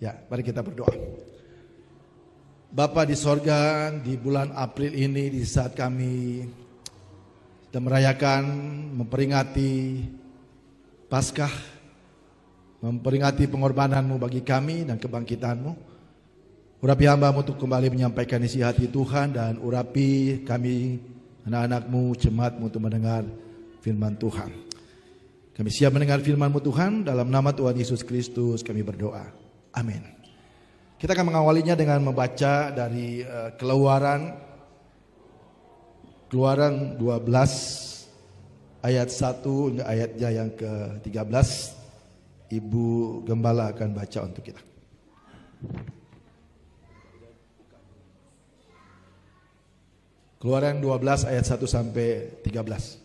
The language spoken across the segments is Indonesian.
Ya, mari kita berdoa. Bapa di sorga, di bulan April ini, di saat kami sedang merayakan, memperingati Paskah, memperingati pengorbananmu bagi kami dan kebangkitanmu. Urapi hamba-mu untuk kembali menyampaikan isi hati Tuhan, dan urapi kami anak-anakmu, jemaatmu untuk mendengar firman Tuhan. Kami siap mendengar firman-mu Tuhan, dalam nama Tuhan Yesus Kristus kami berdoa. Amin. Kita akan mengawalinya dengan membaca dari Keluaran 12 ayat 1 hingga ayatnya yang ke-13. Ibu Gembala akan baca untuk kita. Keluaran 12 ayat 1 sampai 13.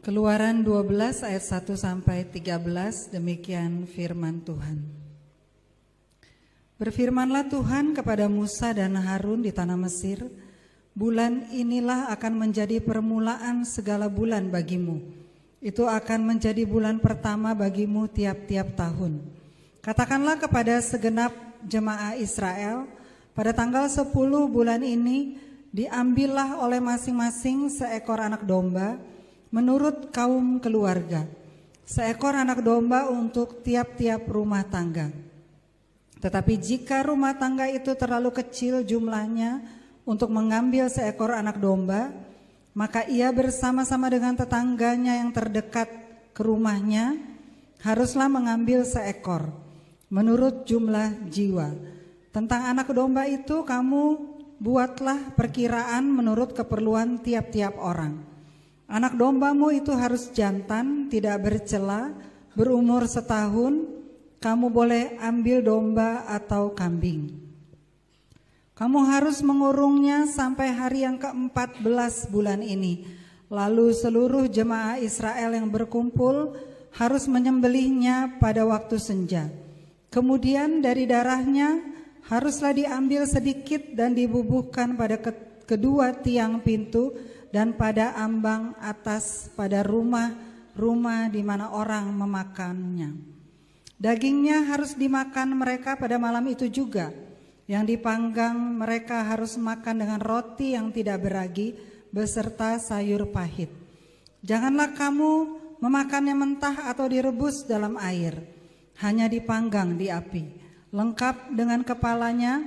Keluaran 12 ayat 1 sampai 13, demikian firman Tuhan. Berfirmanlah Tuhan kepada Musa dan Harun di tanah Mesir, bulan inilah akan menjadi permulaan segala bulan bagimu. Itu akan menjadi bulan pertama bagimu tiap-tiap tahun. Katakanlah kepada segenap jemaah Israel, pada tanggal 10 bulan ini diambillah oleh masing-masing seekor anak domba menurut kaum keluarga, seekor anak domba untuk tiap-tiap rumah tangga. Tetapi jika rumah tangga itu terlalu kecil jumlahnya untuk mengambil seekor anak domba, maka ia bersama-sama dengan tetangganya yang terdekat ke rumahnya haruslah mengambil seekor menurut jumlah jiwa. Tentang anak domba itu kamu buatlah perkiraan menurut keperluan tiap-tiap orang. Anak dombamu itu harus jantan, tidak bercela, berumur setahun. Kamu boleh ambil domba atau kambing. Kamu harus mengurungnya sampai hari yang ke-14 bulan ini. Lalu seluruh jemaah Israel yang berkumpul harus menyembelihnya pada waktu senja. Kemudian dari darahnya haruslah diambil sedikit dan dibubuhkan pada kedua tiang pintu dan pada ambang atas pada rumah-rumah di mana orang memakannya. Dagingnya harus dimakan mereka pada malam itu juga. Yang dipanggang mereka harus makan dengan roti yang tidak beragi beserta sayur pahit. Janganlah kamu memakannya mentah atau direbus dalam air, hanya dipanggang di api, lengkap dengan kepalanya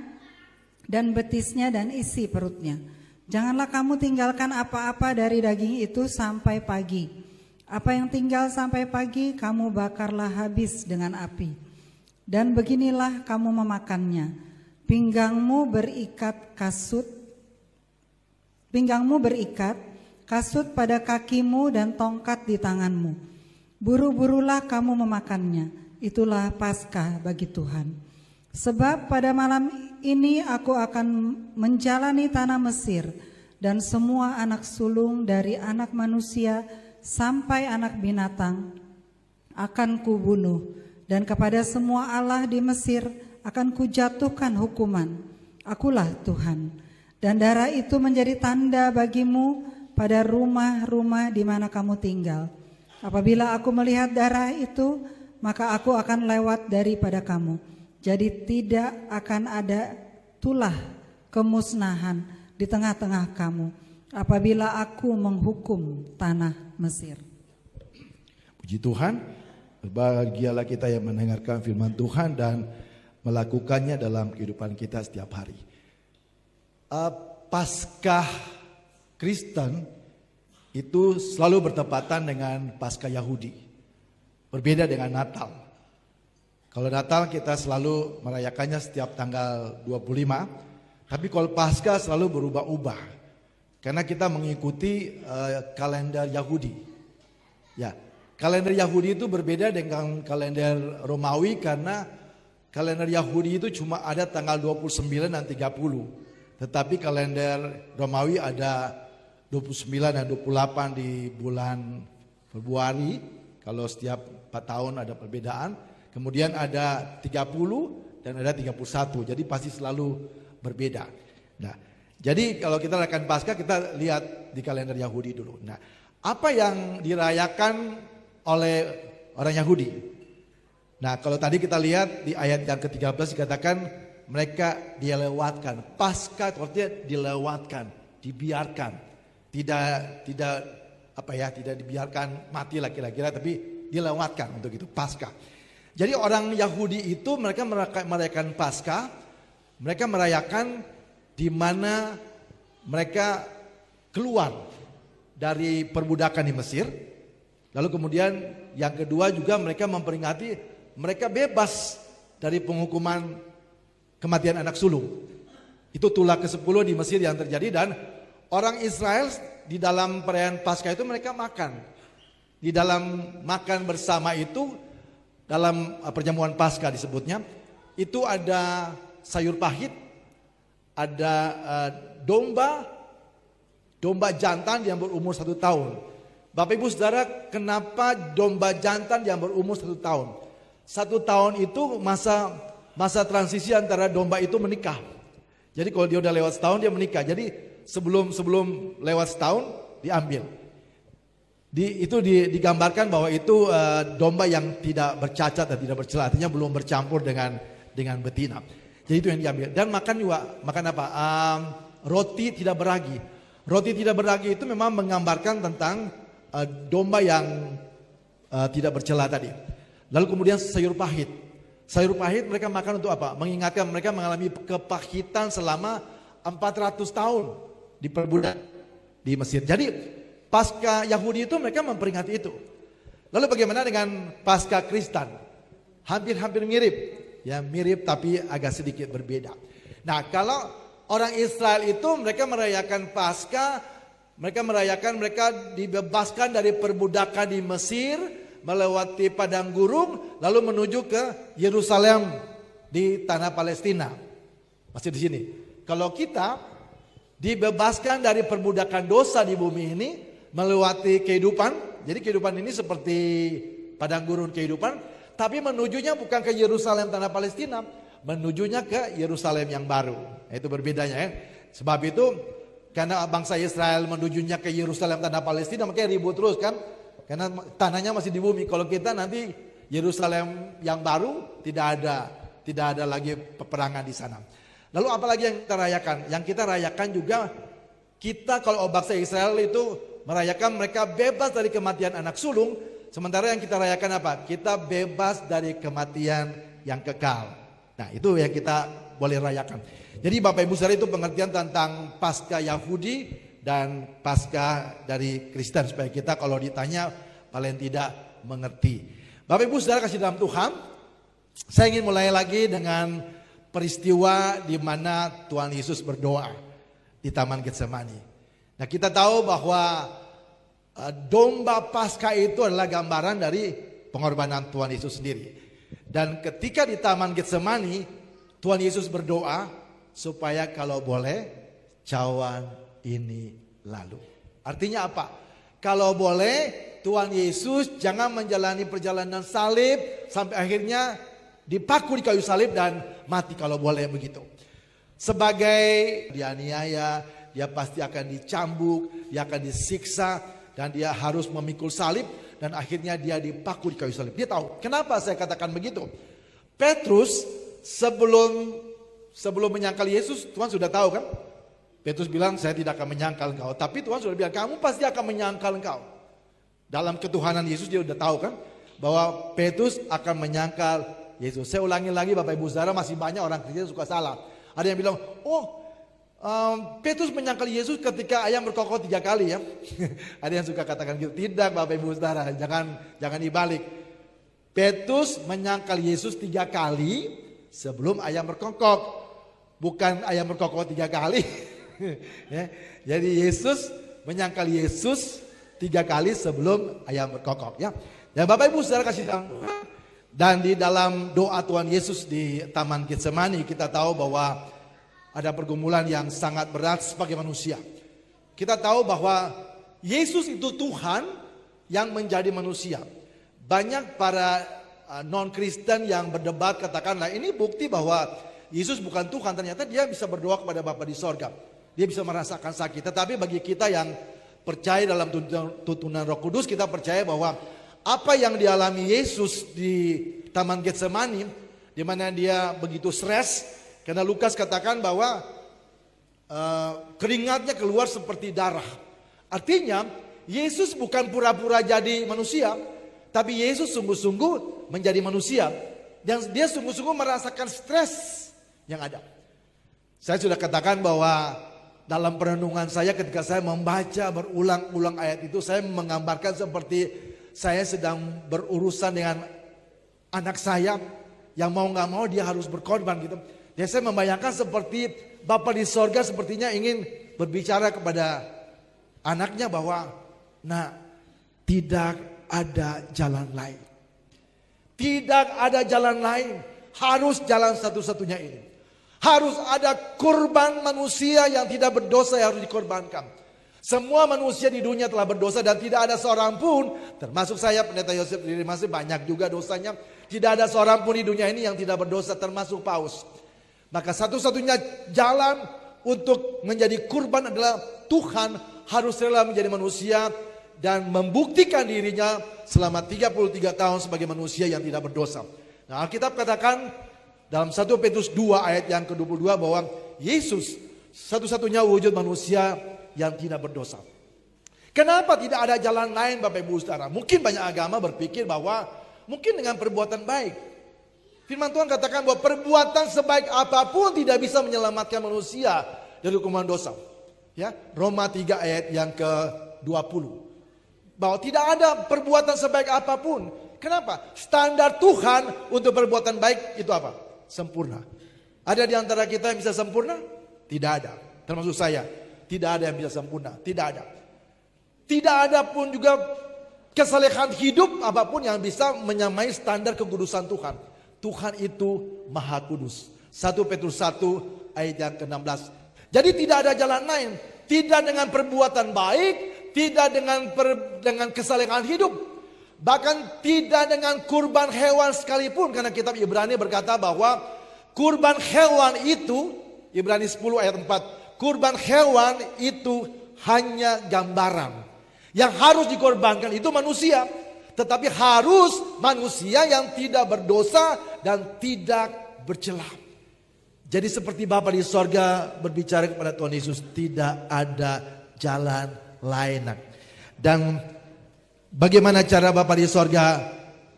dan betisnya dan isi perutnya. Janganlah kamu tinggalkan apa-apa dari daging itu sampai pagi. Apa yang tinggal sampai pagi kamu bakarlah habis dengan api. Dan beginilah kamu memakannya. Pinggangmu berikat, kasut pada kakimu dan tongkat di tanganmu. Buru-burulah kamu memakannya. Itulah Paskah bagi Tuhan. Sebab pada malam ini aku akan menjalani tanah Mesir, dan semua anak sulung dari anak manusia sampai anak binatang akan kubunuh, dan kepada semua Allah di Mesir akan kujatuhkan hukuman. Akulah Tuhan. Dan darah itu menjadi tanda bagimu pada rumah-rumah di mana kamu tinggal. Apabila aku melihat darah itu, maka aku akan lewat daripada kamu. Jadi tidak akan ada tulah kemusnahan di tengah-tengah kamu apabila aku menghukum tanah Mesir. Puji Tuhan, berbahagialah kita yang mendengarkan firman Tuhan dan melakukannya dalam kehidupan kita setiap hari. Paskah Kristen itu selalu bertepatan dengan Paskah Yahudi. Berbeda dengan Natal. Kalau Natal kita selalu merayakannya setiap tanggal 25, tapi kalau Paskah selalu berubah-ubah. Karena kita mengikuti kalender Yahudi. Ya, kalender Yahudi itu berbeda dengan kalender Romawi karena kalender Yahudi itu cuma ada tanggal 29 dan 30. Tetapi kalender Romawi ada 29 dan 28 di bulan Februari. Kalau setiap 4 tahun ada perbedaan. Kemudian ada 30 dan ada 31. Jadi pasti selalu berbeda. Nah, jadi kalau kita rayakan Paskah kita lihat di kalender Yahudi dulu. Nah, apa yang dirayakan oleh orang Yahudi. Nah, kalau tadi kita lihat di ayat yang ke-13 dikatakan mereka dilewatkan. Paskah artinya dilewatkan, dibiarkan. Tidak dibiarkan mati lah kira-kira, tapi dilewatkan untuk itu Paskah. Jadi orang Yahudi itu mereka merayakan Paskah, mereka merayakan di mana mereka keluar dari perbudakan di Mesir. Lalu kemudian yang kedua juga mereka memperingati mereka bebas dari penghukuman kematian anak sulung. Itu tulah ke-10 di Mesir yang terjadi, dan orang Israel di dalam perayaan Paskah itu mereka makan. Di dalam makan bersama itu, dalam perjamuan Paskah disebutnya, itu ada sayur pahit, ada domba jantan yang berumur 1 tahun. Bapak Ibu Saudara, kenapa domba jantan yang berumur 1 tahun? 1 tahun itu masa transisi antara domba itu menikah. Jadi kalau dia udah lewat setahun dia menikah. Jadi sebelum lewat setahun diambil. Itu digambarkan bahwa itu domba yang tidak bercacat dan tidak bercela, artinya belum bercampur dengan betina. Jadi itu yang diambil. Dan makan apa? Roti tidak beragi. Roti tidak beragi itu memang menggambarkan tentang domba yang tidak bercela tadi. Lalu kemudian sayur pahit. Sayur pahit mereka makan untuk apa? Mengingatkan mereka mengalami kepahitan selama 400 tahun di perbudakan di Mesir. Jadi Paskah Yahudi itu mereka memperingati itu. Lalu bagaimana dengan Paskah Kristen? Hampir mirip. Ya, mirip tapi agak sedikit berbeda. Nah, kalau orang Israel itu mereka merayakan Paskah, mereka dibebaskan dari perbudakan di Mesir, melewati padang gurun, lalu menuju ke Yerusalem di tanah Palestina. Masih di sini. Kalau kita dibebaskan dari perbudakan dosa di bumi ini, melewati kehidupan. Jadi kehidupan ini seperti padang gurun kehidupan, tapi menujunya bukan ke Yerusalem tanah Palestina, menujunya ke Yerusalem yang baru. Itu berbedanya ya. Sebab itu karena bangsa Israel menujunya ke Yerusalem tanah Palestina, makanya ribut terus kan. Karena tanahnya masih di bumi. Kalau kita nanti Yerusalem yang baru tidak ada lagi peperangan di sana. Lalu apalagi yang kita rayakan? Yang kita rayakan juga, kita kalau bangsa Israel itu merayakan mereka bebas dari kematian anak sulung. Sementara yang kita rayakan apa? Kita bebas dari kematian yang kekal. Nah, itu yang kita boleh rayakan. Jadi Bapak Ibu Saudara, itu pengertian tentang Paskah Yahudi dan Paskah dari Kristen, supaya kita kalau ditanya paling tidak mengerti. Bapak Ibu Saudara kasih dalam Tuhan, saya ingin mulai lagi dengan peristiwa di mana Tuhan Yesus berdoa di Taman Getsemani. Nah, kita tahu bahwa domba Paskah itu adalah gambaran dari pengorbanan Tuhan Yesus sendiri. Dan ketika di Taman Getsemani, Tuhan Yesus berdoa supaya kalau boleh cawan ini lalu. Artinya apa? Kalau boleh Tuhan Yesus jangan menjalani perjalanan salib sampai akhirnya dipaku di kayu salib dan mati, kalau boleh begitu. Sebagai dianiaya, dia pasti akan dicambuk, dia akan disiksa, dan dia harus memikul salib, dan akhirnya dia dipaku di kayu salib. Dia tahu. Kenapa saya katakan begitu? Petrus sebelum menyangkal Yesus, Tuhan sudah tahu kan? Petrus bilang, saya tidak akan menyangkal engkau. Tapi Tuhan sudah bilang, kamu pasti akan menyangkal engkau. Dalam ketuhanan Yesus dia sudah tahu kan, bahwa Petrus akan menyangkal Yesus. Saya ulangi lagi Bapak Ibu Saudara, masih banyak orang Kristen suka salah. Ada yang bilang, Petrus menyangkal Yesus ketika ayam berkokok 3 kali ya. Ada yang suka katakan gitu. Tidak Bapak Ibu Saudara, jangan dibalik. Petrus menyangkal Yesus 3 kali sebelum ayam berkokok. Bukan ayam berkokok 3 kali. Ya. Jadi Yesus menyangkal Yesus 3 kali sebelum ayam berkokok ya. Dan Bapak Ibu Saudara kasih tahu. Dan di dalam doa Tuhan Yesus di Taman Getsemani, kita tahu bahwa ada pergumulan yang sangat berat sebagai manusia. Kita tahu bahwa Yesus itu Tuhan yang menjadi manusia. Banyak para non-Kristen yang berdebat, katakanlah ini bukti bahwa Yesus bukan Tuhan. Ternyata dia bisa berdoa kepada Bapa di sorga. Dia bisa merasakan sakit. Tetapi bagi kita yang percaya dalam tuntunan Roh Kudus, kita percaya bahwa apa yang dialami Yesus di Taman Getsemani, di mana dia begitu stres, karena Lukas katakan bahwa keringatnya keluar seperti darah. Artinya Yesus bukan pura-pura jadi manusia, tapi Yesus sungguh-sungguh menjadi manusia. Dan dia sungguh-sungguh merasakan stres yang ada. Saya sudah katakan bahwa dalam perenungan saya ketika saya membaca berulang-ulang ayat itu, saya menggambarkan seperti saya sedang berurusan dengan anak saya yang mau gak mau dia harus berkorban gitu. Dan saya membayangkan seperti Bapa di sorga sepertinya ingin berbicara kepada anaknya bahwa, nah, tidak ada jalan lain. Tidak ada jalan lain, harus jalan satu-satunya ini. Harus ada kurban manusia yang tidak berdosa yang harus dikorbankan. Semua manusia di dunia telah berdosa dan tidak ada seorang pun, termasuk saya Pendeta Yosef Dirimasi, banyak juga dosanya. Tidak ada seorang pun di dunia ini yang tidak berdosa, termasuk Paus. Maka satu-satunya jalan untuk menjadi kurban adalah Tuhan harus rela menjadi manusia dan membuktikan dirinya selama 33 tahun sebagai manusia yang tidak berdosa. Nah, Alkitab katakan dalam 1 Petrus 2 ayat yang ke-22 bahwa Yesus satu-satunya wujud manusia yang tidak berdosa. Kenapa tidak ada jalan lain Bapak Ibu Saudara? Mungkin banyak agama berpikir bahwa mungkin dengan perbuatan baik. Firman Tuhan katakan bahwa perbuatan sebaik apapun tidak bisa menyelamatkan manusia dari hukuman dosa. Ya, Roma 3 ayat yang ke-20. Bahwa tidak ada perbuatan sebaik apapun. Kenapa? Standar Tuhan untuk perbuatan baik itu apa? Sempurna. Ada di antara kita yang bisa sempurna? Tidak ada. Termasuk saya. Tidak ada yang bisa sempurna. Tidak ada. Tidak ada pun juga kesalehan hidup apapun yang bisa menyamai standar kekudusan Tuhan. Tuhan itu Maha Kudus. 1 Petrus 1 ayat yang ke-16. Jadi tidak ada jalan lain. Tidak dengan perbuatan baik, tidak dengan kesalehan hidup, bahkan tidak dengan kurban hewan sekalipun. Karena kitab Ibrani berkata bahwa kurban hewan itu, Ibrani 10 ayat 4, kurban hewan itu hanya gambaran. Yang harus dikorbankan itu manusia, tetapi harus manusia yang tidak berdosa dan tidak bercela. Jadi seperti Bapa di sorga berbicara kepada Tuhan Yesus, tidak ada jalan lain. Dan bagaimana cara Bapa di sorga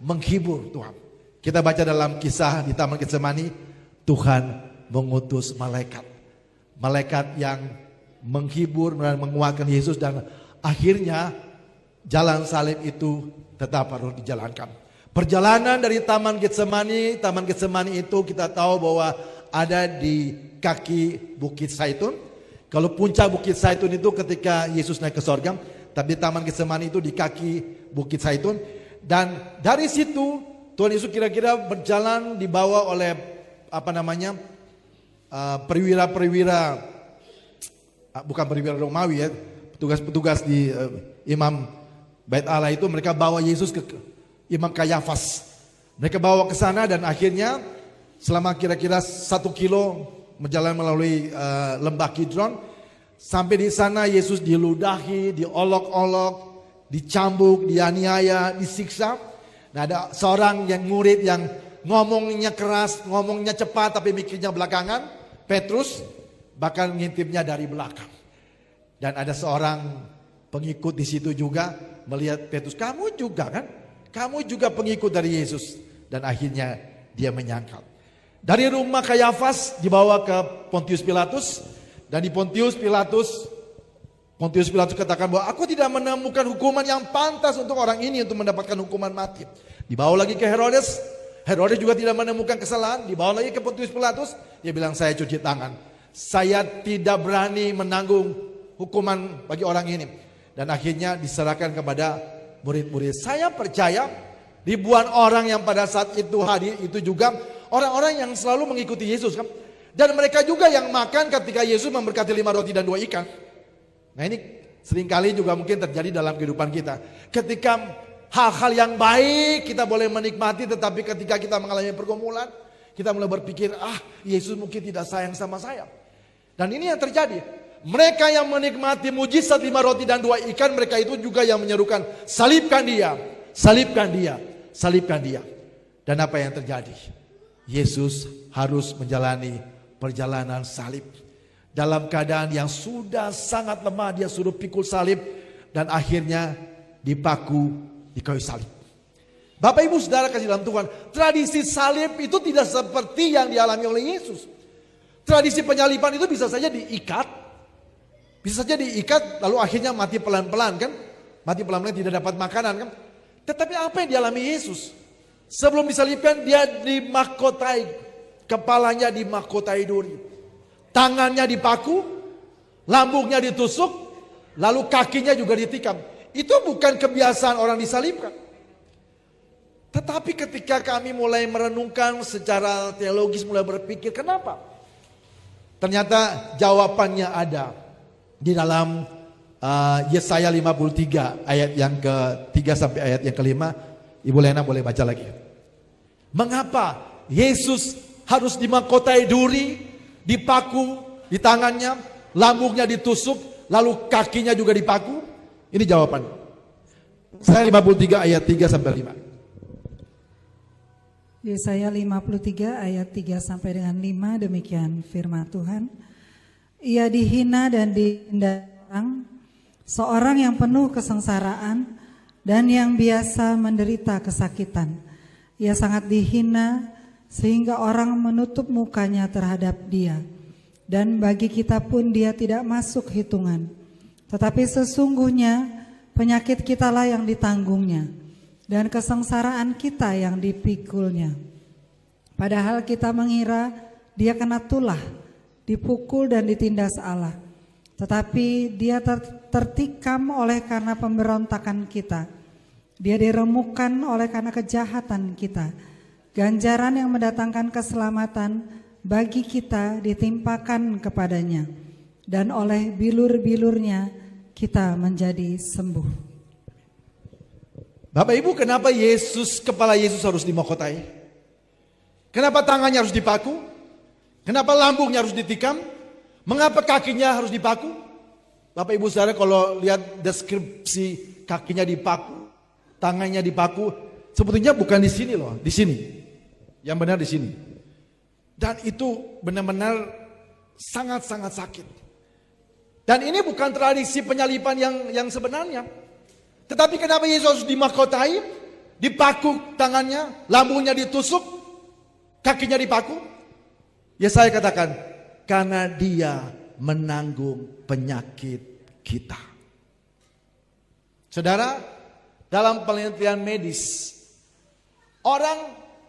menghibur Tuhan? Kita baca dalam kisah di Taman Getsemani, Tuhan mengutus malaikat. Malaikat yang menghibur dan menguatkan Yesus, dan akhirnya jalan salib itu tetap harus dijalankan. Perjalanan dari Taman Getsemani itu kita tahu bahwa ada di kaki Bukit Zaitun. Kalau puncak Bukit Zaitun itu ketika Yesus naik ke sorga, tapi Taman Getsemani itu di kaki Bukit Zaitun. Dan dari situ Tuhan Yesus kira-kira berjalan dibawa oleh perwira-perwira, bukan perwira Romawi ya, petugas-petugas di imam Bait Allah itu. Mereka bawa Yesus ke Imam Kayafas. Mereka bawa ke sana dan akhirnya selama kira-kira 1 kilo berjalan melalui lembah Kidron. Sampai di sana Yesus diludahi, diolok-olok, dicambuk, dianiaya, disiksa. Nah, ada seorang murid yang ngomongnya keras, ngomongnya cepat tapi mikirnya belakangan, Petrus, bahkan ngintipnya dari belakang. Dan ada seorang pengikut di situ juga melihat Petrus, kamu juga kan? Kamu juga pengikut dari Yesus. Dan akhirnya dia menyangkal. Dari rumah Kayafas dibawa ke Pontius Pilatus. Dan di Pontius Pilatus katakan bahwa aku tidak menemukan hukuman yang pantas untuk orang ini untuk mendapatkan hukuman mati. Dibawa lagi ke Herodes. Herodes juga tidak menemukan kesalahan. Dibawa lagi ke Pontius Pilatus. Dia bilang, saya cuci tangan. Saya tidak berani menanggung hukuman bagi orang ini. Dan akhirnya diserahkan kepada murid-murid. Saya percaya ribuan orang yang pada saat itu hadir itu juga orang-orang yang selalu mengikuti Yesus kan. Dan mereka juga yang makan ketika Yesus memberkati 5 roti dan 2 ikan. Nah, ini seringkali juga mungkin terjadi dalam kehidupan kita. Ketika hal-hal yang baik kita boleh menikmati, tetapi ketika kita mengalami pergumulan, kita mulai berpikir, Yesus mungkin tidak sayang sama saya. Dan ini yang terjadi. Mereka yang menikmati mujizat 5 roti dan 2 ikan, mereka itu juga yang menyerukan, salibkan dia, salibkan dia, salibkan dia. Dan apa yang terjadi? Yesus harus menjalani perjalanan salib. Dalam keadaan yang sudah sangat lemah, dia suruh pikul salib dan akhirnya dipaku di kayu salib. Bapak Ibu Saudara kasih dalam Tuhan, tradisi salib itu tidak seperti yang dialami oleh Yesus. Tradisi penyaliban itu bisa saja diikat, lalu akhirnya mati pelan-pelan kan, mati pelan-pelan tidak dapat makanan kan. Tetapi apa yang dialami Yesus? Sebelum disalibkan dia dimahkotai, kepalanya dimahkotai duri, tangannya dipaku, lambungnya ditusuk, lalu kakinya juga ditikam. Itu bukan kebiasaan orang disalibkan. Tetapi ketika kami mulai merenungkan secara teologis, mulai berpikir kenapa? Ternyata jawabannya ada di dalam Yesaya 53 ayat yang ke-3 sampai ayat yang ke-5. Ibu Lena boleh baca lagi. Mengapa Yesus harus dimahkotai duri, dipaku di tangannya, lambungnya ditusuk, lalu kakinya juga dipaku? Ini jawabannya. Yesaya 53 ayat 3 sampai 5. Yesaya 53 ayat 3 sampai dengan 5, demikian firman Tuhan. Ia dihina dan diindah orang, seorang yang penuh kesengsaraan dan yang biasa menderita kesakitan. Ia sangat dihina sehingga orang menutup mukanya terhadap dia. Dan bagi kita pun dia tidak masuk hitungan. Tetapi sesungguhnya penyakit kitalah yang ditanggungnya dan kesengsaraan kita yang dipikulnya. Padahal kita mengira dia kena tulah, dipukul dan ditindas Allah. Tetapi dia tertikam oleh karena pemberontakan kita. Dia diremukkan oleh karena kejahatan kita. Ganjaran yang mendatangkan keselamatan bagi kita ditimpakan kepadanya. Dan oleh bilur-bilurnya kita menjadi sembuh. Bapak Ibu, kenapa kepala Yesus harus dimahkotai? Kenapa tangannya harus dipaku? Kenapa lambungnya harus ditikam? Mengapa kakinya harus dipaku? Bapak Ibu Saudara, kalau lihat deskripsi kakinya dipaku, tangannya dipaku, sebetulnya bukan di sini loh, di sini. Yang benar di sini. Dan itu benar-benar sangat-sangat sakit. Dan ini bukan tradisi penyaliban yang sebenarnya. Tetapi kenapa Yesus harus dimahkotai, dipaku tangannya, lambungnya ditusuk, kakinya dipaku? Ya saya katakan, karena dia menanggung penyakit kita. Saudara, dalam penelitian medis,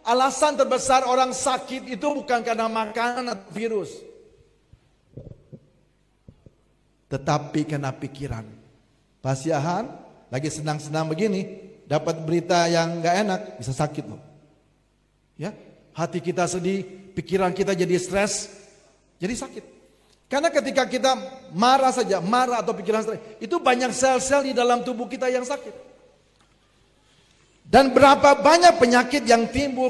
alasan terbesar orang sakit itu bukan karena makanan atau virus, tetapi karena pikiran. Pasiahan lagi senang-senang begini, dapat berita yang gak enak, bisa sakit loh. Ya, hati kita sedih, pikiran kita jadi stres, jadi sakit. Karena ketika kita marah saja, marah atau pikiran stres, itu banyak sel-sel di dalam tubuh kita yang sakit. Dan berapa banyak penyakit yang timbul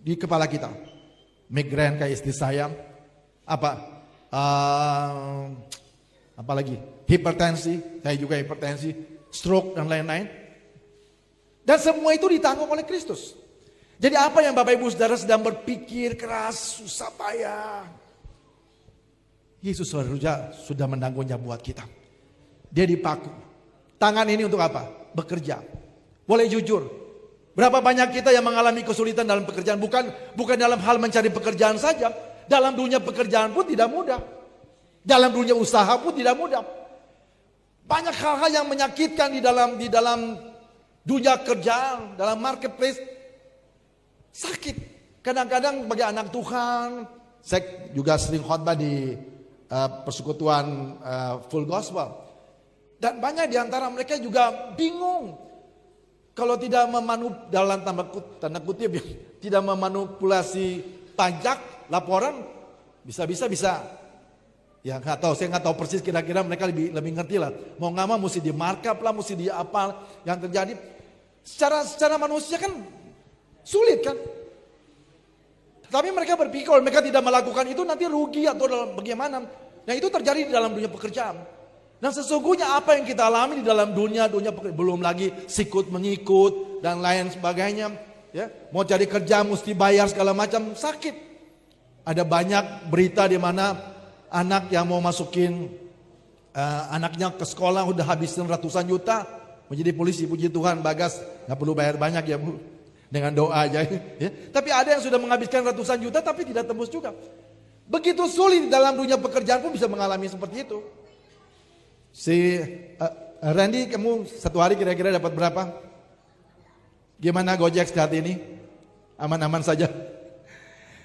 di kepala kita. Migrain kayak istri saya, apalagi hipertensi, saya juga hipertensi, stroke dan lain-lain. Dan semua itu ditanggung oleh Kristus. Jadi apa yang Bapak Ibu Saudara sedang berpikir keras, susah payah, Yesus sudah menanggungnya buat kita. Dia dipaku. Tangan ini untuk apa? Bekerja. Boleh jujur, berapa banyak kita yang mengalami kesulitan dalam pekerjaan, bukan dalam hal mencari pekerjaan saja, dalam dunia pekerjaan pun tidak mudah. Dalam dunia usaha pun tidak mudah. Banyak hal-hal yang menyakitkan di dalam dunia kerja, dalam marketplace. Sakit. Kadang-kadang bagi anak Tuhan, saya juga sering khotbah di persekutuan Full Gospel. Dan banyak di antara mereka juga bingung. Kalau tidak dalam tanda kutip tidak memanipulasi pajak, laporan, bisa. Ya nggak tahu, saya nggak tahu persis, kira-kira mereka lebih ngerti lah. Mau nggak mau mesti di markup lah, mesti di apa yang terjadi. Secara manusia kan sulit kan. Tapi mereka berpikir kalau mereka tidak melakukan itu nanti rugi atau bagaimana. Nah itu terjadi di dalam dunia pekerjaan. Dan sesungguhnya apa yang kita alami di dalam dunia belum lagi sikut mengikut dan lain sebagainya. Ya, mau cari kerja mesti bayar segala macam, sakit. Ada banyak berita di mana anak yang mau masukin anaknya ke sekolah udah habisin ratusan juta menjadi polisi. Puji Tuhan Bagas nggak perlu bayar banyak ya Bu, dengan doa aja. Ya. Tapi ada yang sudah menghabiskan ratusan juta tapi tidak tembus juga. Begitu sulit dalam dunia pekerjaan pun bisa mengalami seperti itu. Si Randy, kamu satu hari kira-kira dapat berapa? Gimana Gojek saat ini? Aman-aman saja.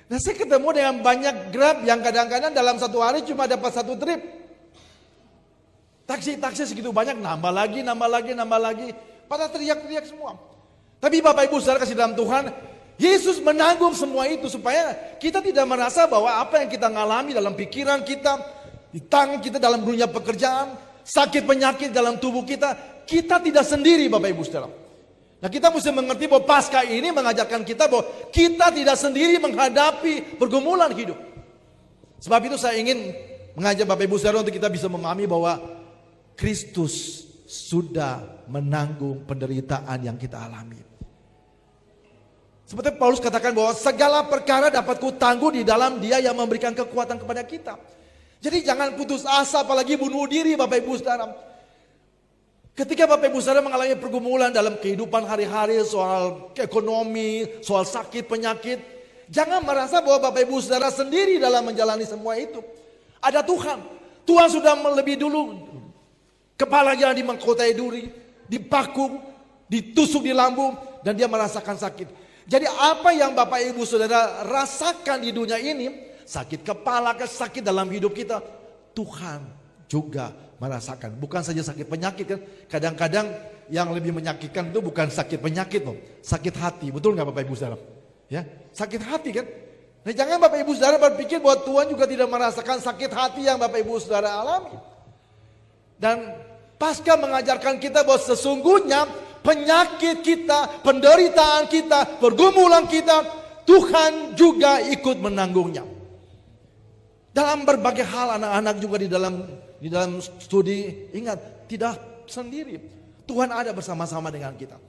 Nah, saya ketemu dengan banyak Grab yang kadang-kadang dalam satu hari cuma dapat satu trip. Taksi segitu banyak, nambah lagi. Pada teriak-teriak semua. Tapi Bapak Ibu Saudara kasih dalam Tuhan, Yesus menanggung semua itu supaya kita tidak merasa bahwa apa yang kita ngalami dalam pikiran kita, di tangan kita dalam dunia pekerjaan, sakit penyakit dalam tubuh kita tidak sendiri Bapak Ibu Saudara. Nah, kita mesti mengerti bahwa Paskah ini mengajarkan kita bahwa kita tidak sendiri menghadapi pergumulan hidup. Sebab itu saya ingin mengajak Bapak Ibu Saudara untuk kita bisa memahami bahwa Kristus sudah menanggung penderitaan yang kita alami. Seperti Paulus katakan bahwa segala perkara dapat kutangguh di dalam Dia yang memberikan kekuatan kepada kita. Jadi jangan putus asa apalagi bunuh diri Bapak Ibu Saudara. Ketika Bapak Ibu Saudara mengalami pergumulan dalam kehidupan hari-hari soal ekonomi, soal sakit, penyakit, jangan merasa bahwa Bapak Ibu Saudara sendiri dalam menjalani semua itu. Ada Tuhan. Tuhan sudah lebih dulu kepalanya dimengkotai duri, dipakung, ditusuk di lambung, dan dia merasakan sakit. Jadi apa yang Bapak Ibu Saudara rasakan di dunia ini, sakit kepala, sakit dalam hidup kita, Tuhan juga merasakan. Bukan saja sakit penyakit kan. Kadang-kadang yang lebih menyakitkan itu bukan sakit penyakit loh. Sakit hati. Betul gak Bapak Ibu Saudara? Ya, sakit hati kan. Nah, jangan Bapak Ibu Saudara berpikir bahwa Tuhan juga tidak merasakan sakit hati yang Bapak Ibu Saudara alami. Dan Paskah mengajarkan kita bahwa sesungguhnya penyakit kita, penderitaan kita, pergumulan kita, Tuhan juga ikut menanggungnya. Dalam berbagai hal anak-anak juga di dalam studi, ingat, tidak sendiri. Tuhan ada bersama-sama dengan kita.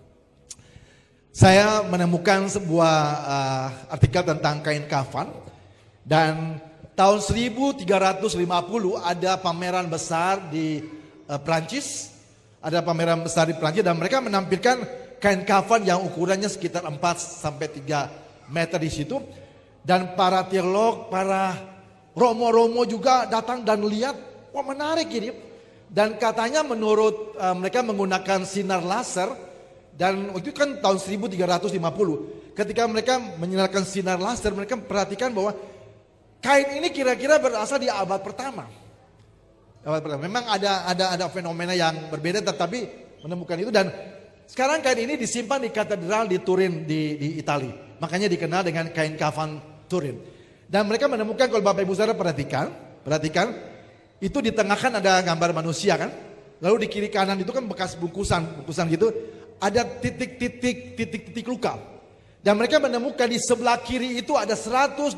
Saya menemukan sebuah artikel tentang kain kafan. Dan tahun 1350 ada pameran besar di Prancis. Ada pameran besar di Prancis dan mereka menampilkan kain kafan yang ukurannya sekitar 4-3 meter di situ. Dan para teolog, para romo-romo juga datang dan lihat. Wah, menarik ini. Dan katanya menurut mereka menggunakan sinar laser. Dan itu kan tahun 1350. Ketika mereka menyinarkan sinar laser, mereka perhatikan bahwa kain ini kira-kira berasal di abad pertama. Memang ada fenomena yang berbeda, tetapi menemukan itu. Dan sekarang kain ini disimpan di katedral di Turin di Italia. Makanya dikenal dengan kain kafan Turin. Dan mereka menemukan, kalau Bapak Ibu Saudara perhatikan, itu di tengah kan ada gambar manusia kan. Lalu di kiri kanan itu kan bekas bungkusan gitu. Ada titik-titik luka. Dan mereka menemukan di sebelah kiri itu ada 121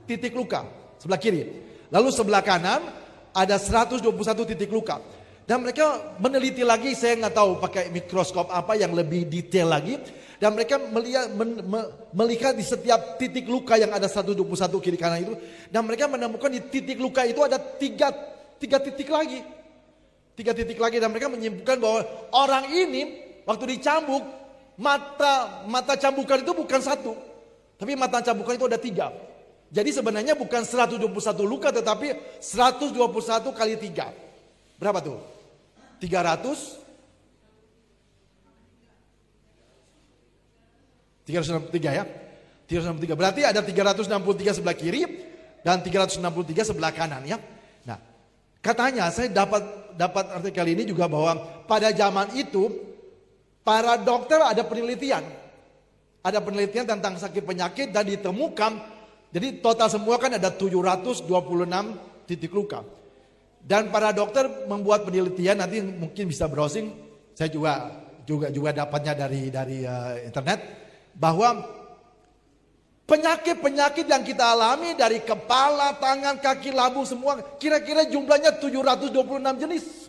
titik luka. Sebelah kiri. Lalu sebelah kanan ada 121 titik luka. Dan mereka meneliti lagi, saya nggak tahu pakai mikroskop apa yang lebih detail lagi. Dan mereka melihat di setiap titik luka yang ada 121 kiri kanan itu. Dan mereka menemukan di titik luka itu ada tiga titik lagi. 3 titik lagi. Dan mereka menyimpulkan bahwa orang ini waktu dicambuk, mata cambukan itu bukan 1. Tapi mata cambukan itu ada 3. Jadi sebenarnya bukan 121 luka, tetapi 121 kali 3. Berapa tuh? 363 ya. 363. Berarti ada 363 sebelah kiri dan 363 sebelah kanan ya. Nah, katanya saya dapat artikel ini juga bahwa pada zaman itu para dokter ada penelitian. Ada penelitian tentang sakit penyakit dan ditemukan, jadi total semua kan ada 726 titik luka. Dan para dokter membuat penelitian, nanti mungkin bisa browsing. Saya juga dapatnya dari internet, bahwa Penyakit-penyakit yang kita alami dari kepala, tangan, kaki, lambung semua kira-kira jumlahnya 726 jenis.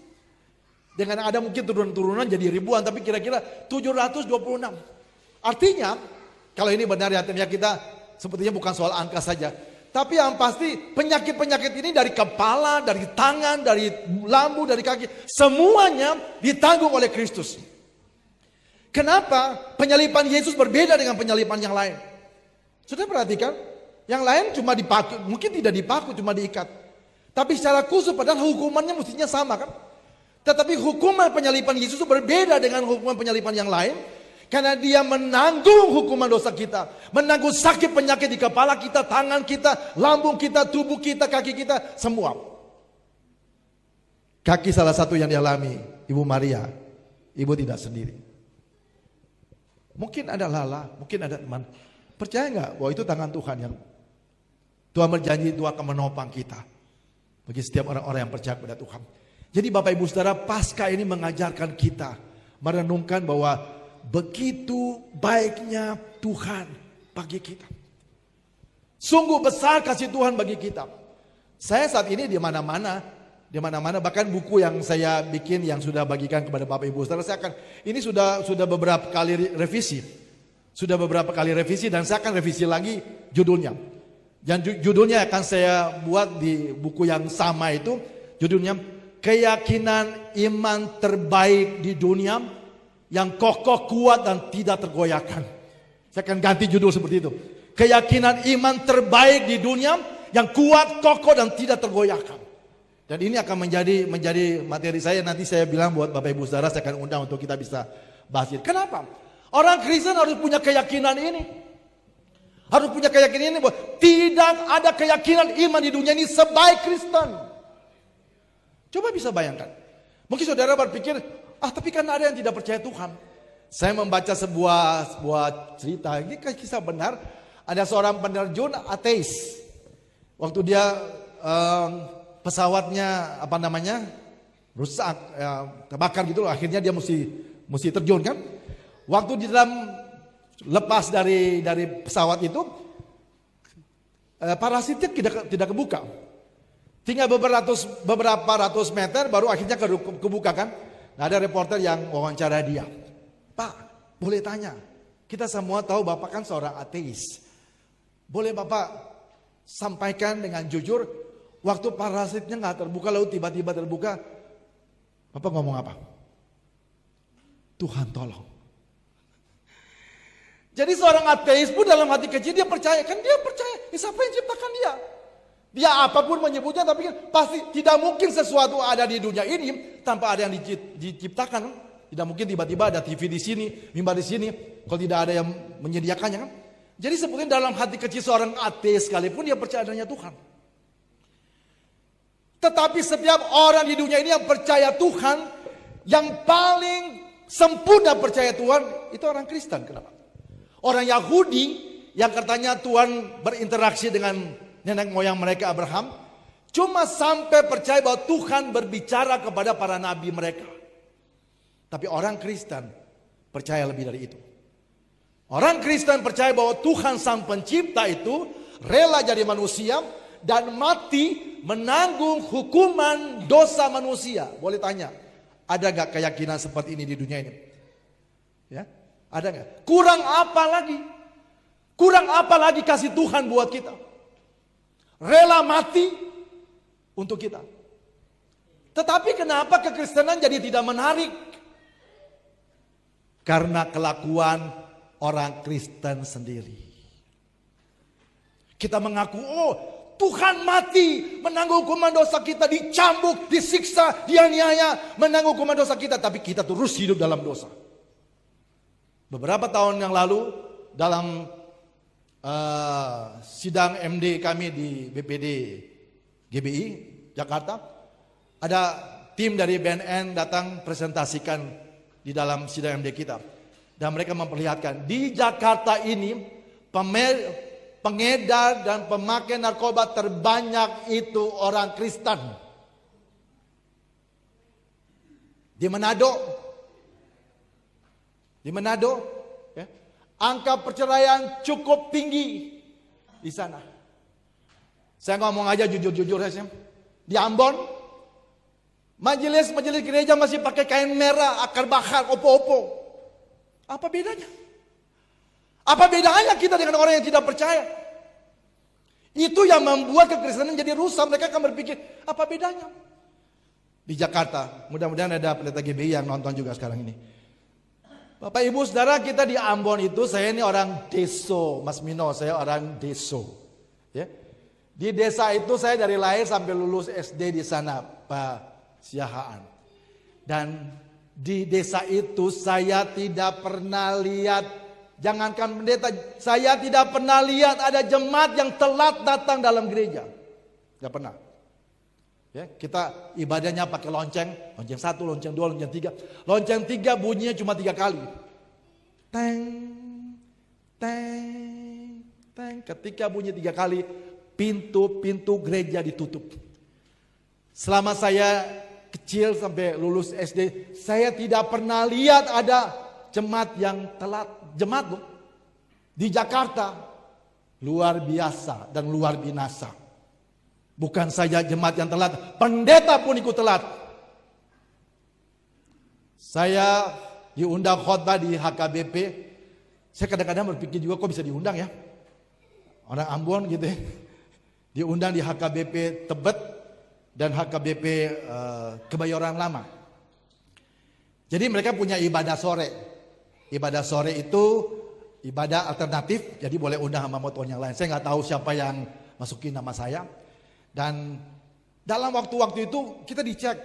Dengan ada mungkin turunan-turunan jadi ribuan, tapi kira-kira 726. Artinya, kalau ini benar ya kita sepertinya bukan soal angka saja. Tapi yang pasti penyakit-penyakit ini dari kepala, dari tangan, dari lambung, dari kaki. Semuanya ditanggung oleh Kristus. Kenapa penyalipan Yesus berbeda dengan penyalipan yang lain? Sudah perhatikan? Yang lain cuma dipaku, mungkin tidak dipaku, cuma diikat. Tapi secara khusus padahal hukumannya mestinya sama kan? Tetapi hukuman penyalipan Yesus itu berbeda dengan hukuman penyalipan yang lain. Karena dia menanggung hukuman dosa kita. Menanggung sakit penyakit di kepala kita, tangan kita, lambung kita, tubuh kita, kaki kita, semua. Kaki salah satu yang dialami Ibu Maria. Ibu tidak sendiri. Mungkin ada Lala, mungkin ada teman. Percaya nggak bahwa itu tangan Tuhan yang Tuhan berjanji Tuhan akan menopang kita. Bagi setiap orang-orang yang percaya kepada Tuhan. Jadi Bapak Ibu Saudara, Paskah ini mengajarkan kita merenungkan bahwa begitu baiknya Tuhan bagi kita. Sungguh besar kasih Tuhan bagi kita. Saya saat ini di mana-mana bahkan buku yang saya bikin yang sudah bagikan kepada Bapak Ibu Saudara, saya akan ini sudah beberapa kali revisi. Sudah beberapa kali revisi dan saya akan revisi lagi judulnya. Dan judulnya akan saya buat di buku yang sama itu, judulnya Keyakinan Iman Terbaik di Dunia yang kokoh, kuat dan tidak tergoyahkan. Saya akan ganti judul seperti itu. Keyakinan iman terbaik di dunia yang kuat, kokoh dan tidak tergoyahkan. Dan ini akan menjadi materi saya. Nanti saya bilang buat Bapak Ibu Saudara, saya akan undang untuk kita bisa bahas ini. Kenapa? Orang Kristen harus punya keyakinan ini. Harus punya keyakinan ini bahwa tidak ada keyakinan iman di dunia ini sebaik Kristen. Coba bisa bayangkan. Mungkin saudara berpikir, tapi kan ada yang tidak percaya Tuhan. Saya membaca sebuah cerita, ini kisah benar. Ada seorang penerjun ateis. Waktu dia pesawatnya rusak, terbakar gitu, akhirnya dia mesti terjun kan. Waktu di dalam lepas dari pesawat itu, parasitnya tidak kebuka. Tinggal beberapa ratus meter baru akhirnya kebuka kan. Nah, ada reporter yang wawancara dia. Pak, boleh tanya? Kita semua tahu Bapak kan seorang ateis. Boleh Bapak sampaikan dengan jujur, waktu parasitnya nggak terbuka lalu tiba-tiba terbuka, Bapak ngomong apa? Tuhan tolong. Jadi seorang ateis pun dalam hati kecil dia percaya. Kan dia percaya, siapa yang ciptakan dia? Dia apapun menyebutnya, tapi kan pasti tidak mungkin sesuatu ada di dunia ini tanpa ada yang diciptakan. Tidak mungkin tiba-tiba ada TV di sini, mimbar di sini, kalau tidak ada yang menyediakannya kan. Jadi sebetulnya dalam hati kecil seorang ateis sekalipun dia percaya adanya Tuhan. Tetapi setiap orang di dunia ini yang percaya Tuhan, yang paling sempurna percaya Tuhan, itu orang Kristen. Kenapa? Orang Yahudi yang katanya Tuhan berinteraksi dengan nenek moyang mereka Abraham, cuma sampai percaya bahwa Tuhan berbicara kepada para nabi mereka. Tapi orang Kristen percaya lebih dari itu. Orang Kristen percaya bahwa Tuhan Sang Pencipta itu rela jadi manusia dan mati menanggung hukuman dosa manusia. Boleh tanya, ada gak keyakinan seperti ini di dunia ini? Ya, ada gak? Kurang apa lagi? Kurang apa lagi kasih Tuhan buat kita? Rela mati untuk kita. Tetapi kenapa kekristenan jadi tidak menarik? Karena kelakuan orang Kristen sendiri. Kita mengaku, Tuhan mati menanggung hukuman dosa kita, dicambuk, disiksa, dianiaya, menanggung hukuman dosa kita, tapi kita terus hidup dalam dosa. Beberapa tahun yang lalu dalam sidang MD kami di BPD GBI Jakarta, ada tim dari BNN datang presentasikan di dalam sidang MD kita. Dan mereka memperlihatkan di Jakarta ini pengedar dan pemakai narkoba terbanyak itu orang Kristen. Di Manado, ya, angka perceraian cukup tinggi. di sana. Saya ngomong aja jujur-jujur saja. Di Ambon, majelis gereja masih pakai kain merah, akar bakar, opo-opo. Apa bedanya? Apa bedanya kita dengan orang yang tidak percaya? Itu yang membuat kekristenan jadi rusak. Mereka akan berpikir, apa bedanya? Di Jakarta, mudah-mudahan ada pendeta GBI yang nonton juga sekarang ini. Bapak Ibu Saudara, kita di Ambon itu, saya ini orang deso, Mas Mino, saya orang deso. Ya. Di desa itu saya dari lahir sampai lulus SD di sana, Pak Siahaan. Dan di desa itu saya tidak pernah lihat, jangankan pendeta, saya tidak pernah lihat ada jemaat yang telat datang dalam gereja. Tidak pernah. Ya, kita ibadahnya pakai lonceng 1, lonceng 2, lonceng 3. Lonceng 3 bunyinya cuma 3 kali. Teng, teng, teng. Ketika bunyi 3 kali, pintu gereja ditutup. Selama saya kecil sampai lulus SD, saya tidak pernah lihat ada jemaat yang telat. Jemaat bu, di Jakarta luar biasa dan luar binasa. Bukan saja jemaat yang telat, pendeta pun ikut telat. Saya diundang khotbah di HKBP. Saya kadang-kadang berpikir juga kok bisa diundang ya. Orang Ambon gitu ya. Diundang di HKBP Tebet dan HKBP Kebayoran Lama. Jadi mereka punya ibadah sore. Ibadah sore itu ibadah alternatif, jadi boleh undang sama motor yang lain. Saya nggak tahu siapa yang masukin nama saya. Dan dalam waktu-waktu itu kita dicek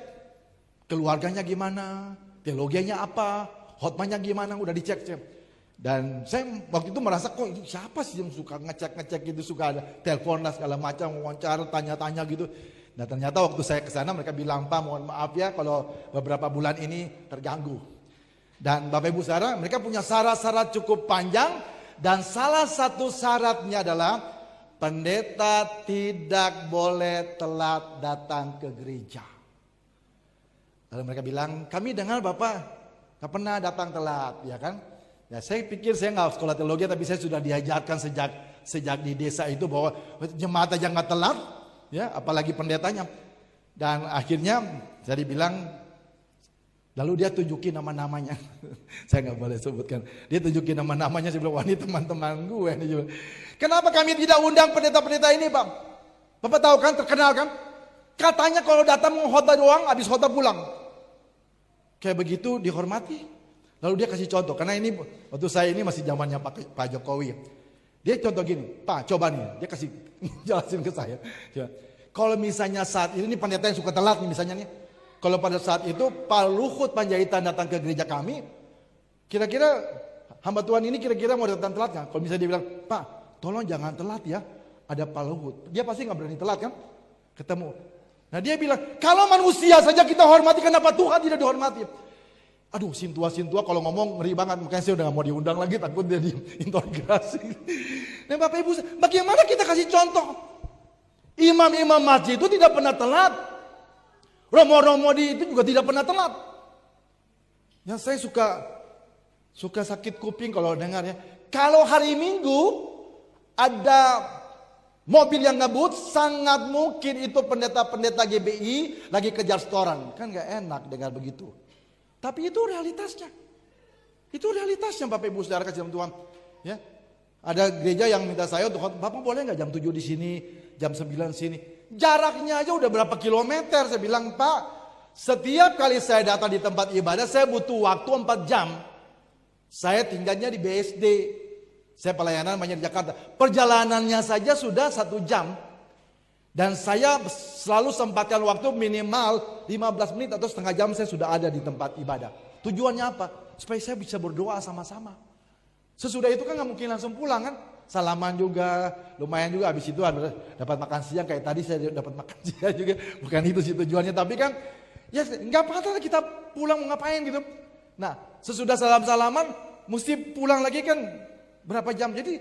keluarganya gimana, teologianya apa, khotbahnya gimana, udah dicek. Dan saya waktu itu merasa kok siapa sih yang suka ngecek gitu, suka ada telepon lah segala macam, wawancara, tanya-tanya gitu. Nah ternyata waktu saya ke sana mereka bilang, Pak mohon maaf ya kalau beberapa bulan ini terganggu. Dan Bapak Ibu Saudara, mereka punya syarat-syarat cukup panjang dan salah satu syaratnya adalah pendeta tidak boleh telat datang ke gereja. Lalu mereka bilang, kami dengar Bapak gak pernah datang telat, ya kan? Ya saya pikir saya nggak sekolah teologi, tapi saya sudah diajarkan sejak di desa itu bahwa jemaat aja nggak telat, ya apalagi pendetanya. Dan akhirnya saya dibilang, lalu dia tunjukin nama-namanya. Saya nggak boleh sebutkan. Dia tunjukin nama-namanya. Saya bilang, wah ini teman-teman gue nih juga. Kenapa kami tidak undang pendeta-pendeta ini, Pak? Bapak tahu kan, terkenal kan? Katanya kalau datang mau khotbah doang, habis khotbah pulang. Kayak begitu dihormati. Lalu dia kasih contoh, karena ini waktu saya ini masih zamannya Pak Jokowi. Dia contoh gini, Pak coba nih, dia kasih jelasin ke saya. Kalau misalnya saat ini pendeta yang suka telat nih misalnya nih. Kalau pada saat itu Pak Luhut Panjaitan datang ke gereja kami, kira-kira hamba Tuhan ini kira-kira mau datang telat kan? Kalau misalnya dia bilang, Pak tolong jangan telat ya, ada Pak Luhut. Dia pasti gak berani telat kan? Ketemu. Nah dia bilang, kalau manusia saja kita hormati, kenapa Tuhan tidak dihormati? Aduh sintua kalau ngomong ngeri banget, makanya saya udah gak mau diundang lagi, takut dia diintegrasi. Nah Bapak Ibu, bagaimana kita kasih contoh? Imam-imam masjid itu tidak pernah telat. Romo-romo di itu juga tidak pernah telat. Yang saya suka sakit kuping kalau dengar ya. Kalau hari Minggu ada mobil yang ngebut, sangat mungkin itu pendeta-pendeta GBI lagi kejar setoran. Kan gak enak dengar begitu. Tapi itu realitasnya. Itu realitasnya Bapak Ibu Saudara kasih Tuhan. Ya. Ada gereja yang minta saya untuk, Bapak boleh nggak jam 7 di sini, jam 9 sini. Jaraknya aja udah berapa kilometer. Saya bilang, Pak, setiap kali saya datang di tempat ibadah, saya butuh waktu 4 jam. Saya tinggalnya di BSD. Saya pelayanan banyak di Jakarta. Perjalanannya saja sudah 1 jam. Dan saya selalu sempatkan waktu minimal 15 menit atau setengah jam saya sudah ada di tempat ibadah. Tujuannya apa? Supaya saya bisa berdoa sama-sama. Sesudah itu kan gak mungkin langsung pulang kan. Salaman juga, lumayan juga. Habis itu dapat makan siang. Kayak tadi saya dapat makan siang juga. Bukan itu sih tujuannya. Tapi kan ya gak apa-apa kita pulang mau ngapain gitu. Nah sesudah salam-salaman mesti pulang lagi kan. Berapa jam? Jadi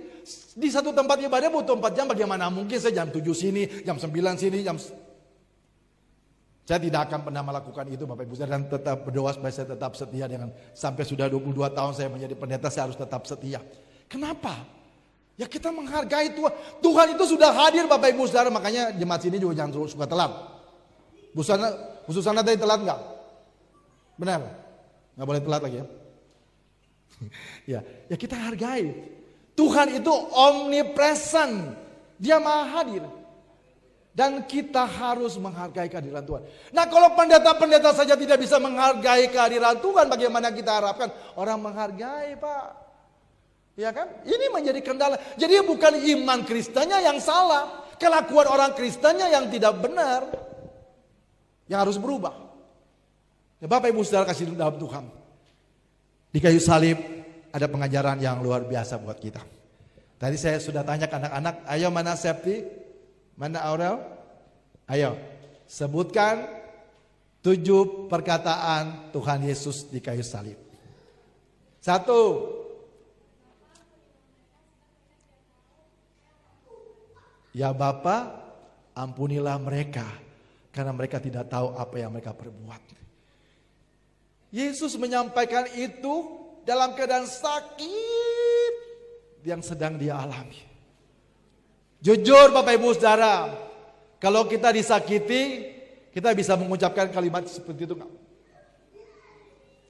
di satu tempat ibadah butuh 4 jam. Bagaimana mungkin saya jam 7 sini, jam 9 sini, Saya tidak akan pernah melakukan itu Bapak Ibu. Dan tetap berdoa supaya saya tetap setia dengan, sampai sudah 22 tahun saya menjadi pendeta, saya harus tetap setia. Kenapa? Ya kita menghargai Tuhan. Tuhan itu sudah hadir Bapak Ibu Saudara. Makanya jemaat sini juga jangan suka telat. Bu Susana tadi telat enggak? Benar? Enggak boleh telat lagi ya. Ya kita hargai. Tuhan itu omnipresent. Dia maha hadir. Dan kita harus menghargai kehadiran Tuhan. Nah kalau pendeta-pendeta saja tidak bisa menghargai kehadiran Tuhan, bagaimana kita harapkan orang menghargai, Pak? Ya kan? Ini menjadi kendala. Jadi bukan iman Kristennya yang salah. Kelakuan orang Kristennya yang tidak benar. Yang harus berubah. Ya, Bapak Ibu Saudara kasih dalam Tuhan. Di kayu salib ada pengajaran yang luar biasa buat kita. Tadi saya sudah tanya ke anak-anak, ayo mana Septi? Mana Aurel? Ayo, sebutkan 7 perkataan Tuhan Yesus di kayu salib. 1. Ya Bapa, ampunilah mereka, karena mereka tidak tahu apa yang mereka perbuat. Yesus menyampaikan itu dalam keadaan sakit yang sedang dia alami. Jujur Bapak Ibu Saudara, kalau kita disakiti, kita bisa mengucapkan kalimat seperti itu enggak?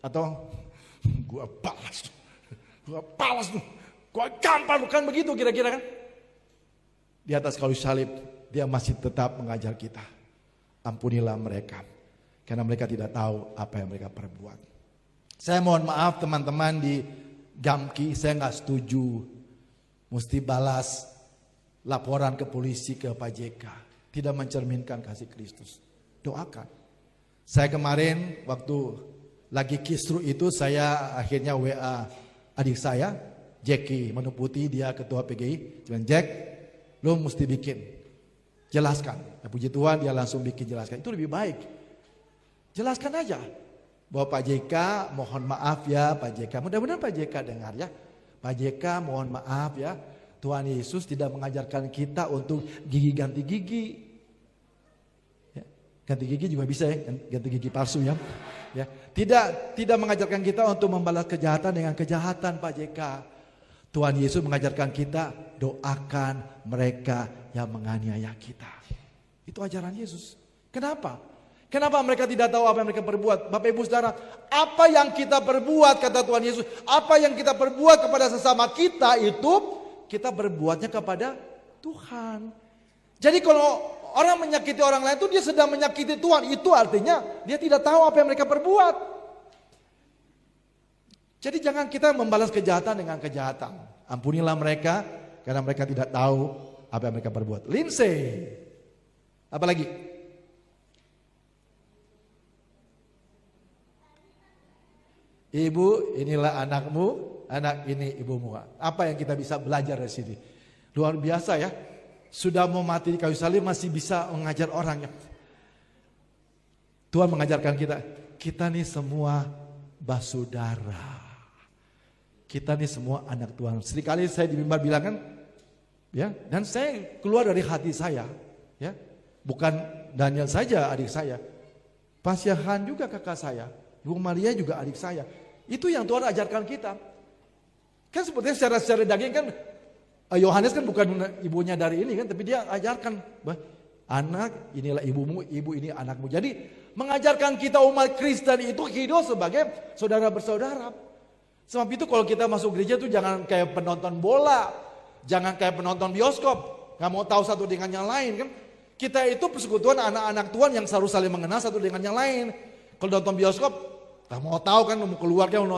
Atau gua balas tuh, gua gampar, bukan begitu kira-kira kan? Di atas kayu salib dia masih tetap mengajar kita. Ampunilah mereka, karena mereka tidak tahu apa yang mereka perbuat. Saya mohon maaf teman-teman di Gamki, saya nggak setuju mesti balas laporan ke polisi ke Pak JK. Tidak mencerminkan kasih Kristus. Doakan. Saya kemarin waktu lagi kisru itu, saya akhirnya WA adik saya, Jackie Manu Putih, dia ketua PGI. Cuman Jack, lo mesti bikin, jelaskan. Ya, puji Tuhan dia langsung bikin jelaskan. Itu lebih baik. Jelaskan aja bahwa Pak JK mohon maaf ya Pak JK. Mudah-mudahan Pak JK dengar ya. Pak JK mohon maaf ya. Tuhan Yesus tidak mengajarkan kita untuk gigi ganti gigi. Ya, ganti gigi juga bisa ya, ganti gigi palsu ya. Ya, tidak mengajarkan kita untuk membalas kejahatan dengan kejahatan Pak JK. Tuhan Yesus mengajarkan kita doakan mereka yang menganiaya kita. Itu ajaran Yesus. Kenapa? Kenapa mereka tidak tahu apa yang mereka perbuat? Bapak Ibu Saudara, apa yang kita perbuat kata Tuhan Yesus, apa yang kita perbuat kepada sesama kita itu kita berbuatnya kepada Tuhan. Jadi kalau orang menyakiti orang lain itu dia sedang menyakiti Tuhan. Itu artinya dia tidak tahu apa yang mereka perbuat. Jadi jangan kita membalas kejahatan dengan kejahatan. Ampunilah mereka karena mereka tidak tahu apa yang mereka perbuat. Lindsay. Apa lagi? Ibu, inilah anakmu, anak ini ibumu. Apa yang kita bisa belajar dari sini? Luar biasa ya. Sudah mau mati di kayu salib masih bisa mengajar orang ya. Tuhan mengajarkan kita nih semua basudara. Kita nih semua anak Tuhan. Seringkali saya di mimbar bilang kan, ya, dan saya keluar dari hati saya, ya, bukan Daniel saja adik saya, Pasyahan juga kakak saya, Bu Maria juga adik saya. Itu yang Tuhan ajarkan kita. Kan sepertinya secara daging kan, Yohanes kan bukan ibunya dari ini kan, tapi dia ajarkan, anak inilah ibumu, ibu ini anakmu. Jadi mengajarkan kita umat Kristen itu hidup sebagai saudara bersaudara. Sebab itu kalau kita masuk gereja tuh jangan kayak penonton bola, jangan kayak penonton bioskop, nggak mau tahu satu dengan yang lain kan. Kita itu persekutuan anak-anak Tuhan yang harus saling mengenal satu dengan yang lain. Kalau nonton bioskop, nggak mau tahu kan mau keluarga mau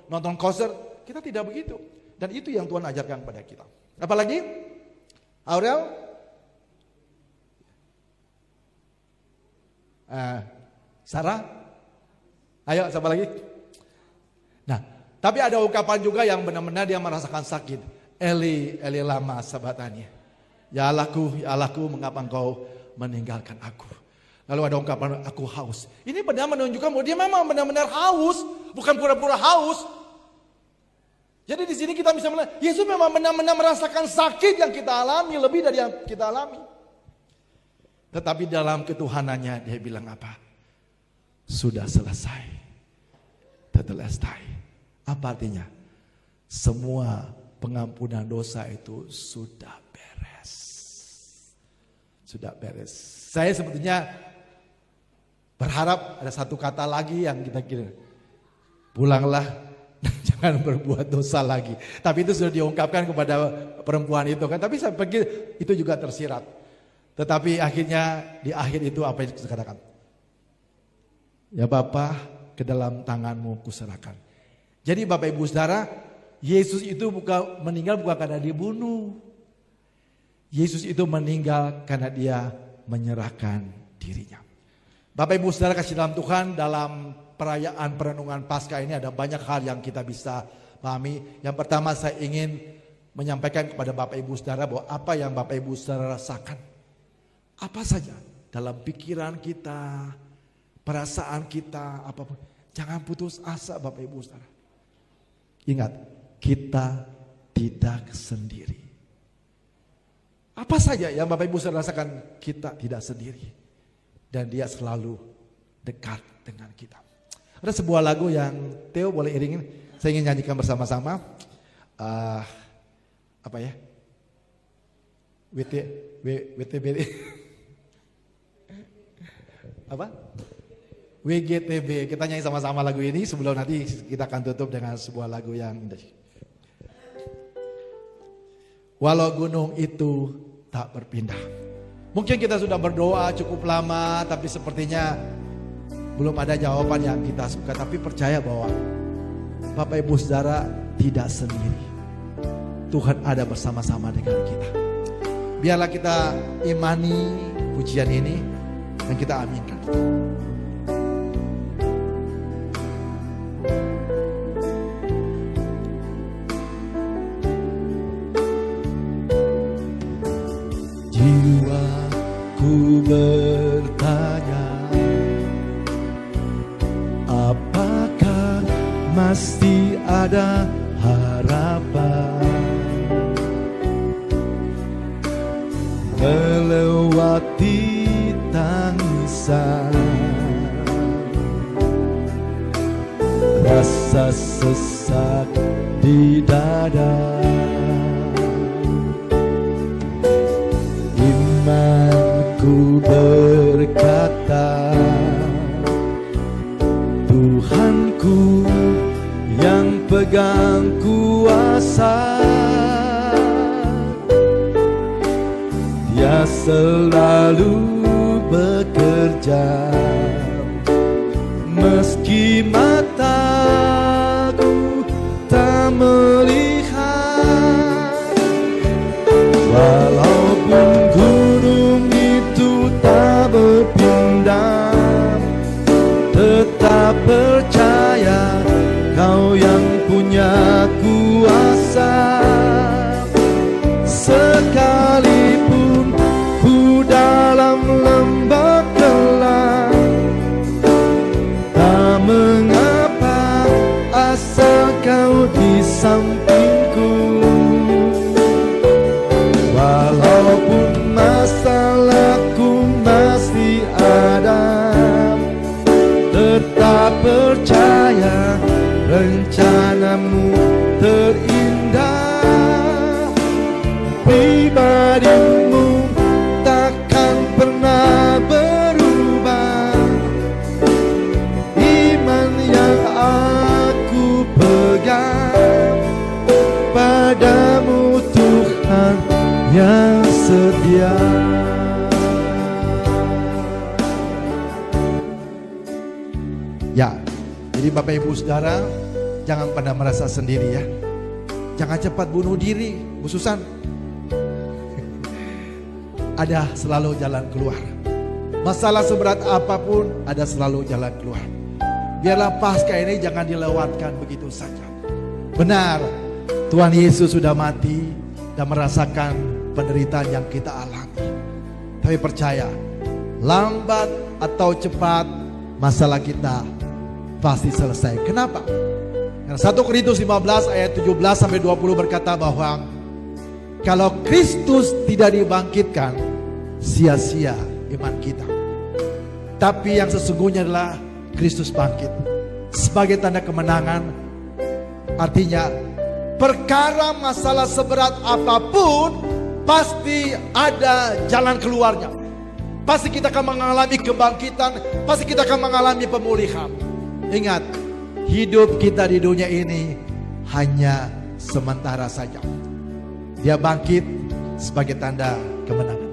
nonton konser, kita tidak begitu. Dan itu yang Tuhan ajarkan kepada kita. Apalagi, Aurel, Sarah, ayo siapa lagi? Nah. Tapi ada ungkapan juga yang benar-benar dia merasakan sakit. Eli lama sabatannya. Ya Allahku, mengapa engkau meninggalkan aku? Lalu ada ungkapan, aku haus. Ini benar menunjukkan bahwa dia memang benar-benar haus, bukan pura-pura haus. Jadi di sini kita bisa melihat, Yesus memang benar-benar merasakan sakit yang kita alami, lebih dari yang kita alami. Tetapi dalam ketuhanannya dia bilang apa? Sudah selesai. Tetelestai. Apa artinya? Semua pengampunan dosa itu sudah beres. Sudah beres. Saya sebetulnya berharap ada satu kata lagi yang kita kira, pulanglah dan jangan berbuat dosa lagi. Tapi itu sudah diungkapkan kepada perempuan itu kan. Tapi saya pikir itu juga tersirat. Tetapi akhirnya di akhir itu apa yang saya katakan? Ya Bapa, ke dalam tanganmu kuserahkan. Jadi Bapak Ibu Saudara, Yesus itu meninggal bukan karena dibunuh. Yesus itu meninggal karena dia menyerahkan dirinya. Bapak Ibu Saudara kasih dalam Tuhan, dalam perayaan perenungan Paskah ini ada banyak hal yang kita bisa pahami. Yang pertama saya ingin menyampaikan kepada Bapak Ibu Saudara bahwa apa yang Bapak Ibu Saudara rasakan, apa saja dalam pikiran kita, perasaan kita, apapun, jangan putus asa Bapak Ibu Saudara. Ingat, kita tidak sendiri. Apa saja yang Bapak Ibu Saudara rasakan, kita tidak sendiri. Dan dia selalu dekat dengan kita. Ada sebuah lagu yang Theo boleh iringin, saya ingin nyanyikan bersama-sama. Apa ya? WTB. Apa? WGTB. Kita nyanyi sama-sama lagu ini sebelum nanti kita akan tutup dengan sebuah lagu yang indah. Walau gunung itu tak berpindah. Mungkin kita sudah berdoa cukup lama, tapi sepertinya belum ada jawaban yang kita suka. Tapi percaya bahwa Bapak Ibu Saudara tidak sendiri. Tuhan ada bersama-sama dengan kita. Biarlah kita imani pujian ini dan kita aminkan. Jiwaku bertanya, apakah masih ada harapan melewati tangisan, rasa sesak di dada. Imanku berkata, Tuhanku yang pegang kuasa, Dia selalu bekerja, meski mataku tak melihat. Walaupun gunung itu tak berpindah, tetap percaya Kau yang punya kuasa. Sekalipun ku dalam lembah gelap, tak mengapa asal Kau di sampingku. Walaupun masalahku masih ada, tetap percaya rencanamu terindah. Pribadimu takkan pernah berubah. Iman yang aku pegang, padamu Tuhan yang setia. Ya, jadi Bapak Ibu Saudara, jangan pernah merasa sendiri ya. Jangan cepat bunuh diri, Bu Susan. Ada selalu jalan keluar. Masalah seberat apapun, ada selalu jalan keluar. Biarlah Paskah ini jangan dilewatkan begitu saja. Benar, Tuhan Yesus sudah mati dan merasakan penderitaan yang kita alami. Tapi percaya, lambat atau cepat masalah kita pasti selesai. Kenapa? Karena 1 Korintus 15 ayat 17-20 berkata bahwa kalau Kristus tidak dibangkitkan, sia-sia iman kita. Tapi yang sesungguhnya adalah Kristus bangkit sebagai tanda kemenangan. Artinya perkara masalah seberat apapun, pasti ada jalan keluarnya. Pasti kita akan mengalami kebangkitan, pasti kita akan mengalami pemulihan. Ingat, hidup kita di dunia ini hanya sementara saja. Dia bangkit sebagai tanda kemenangan.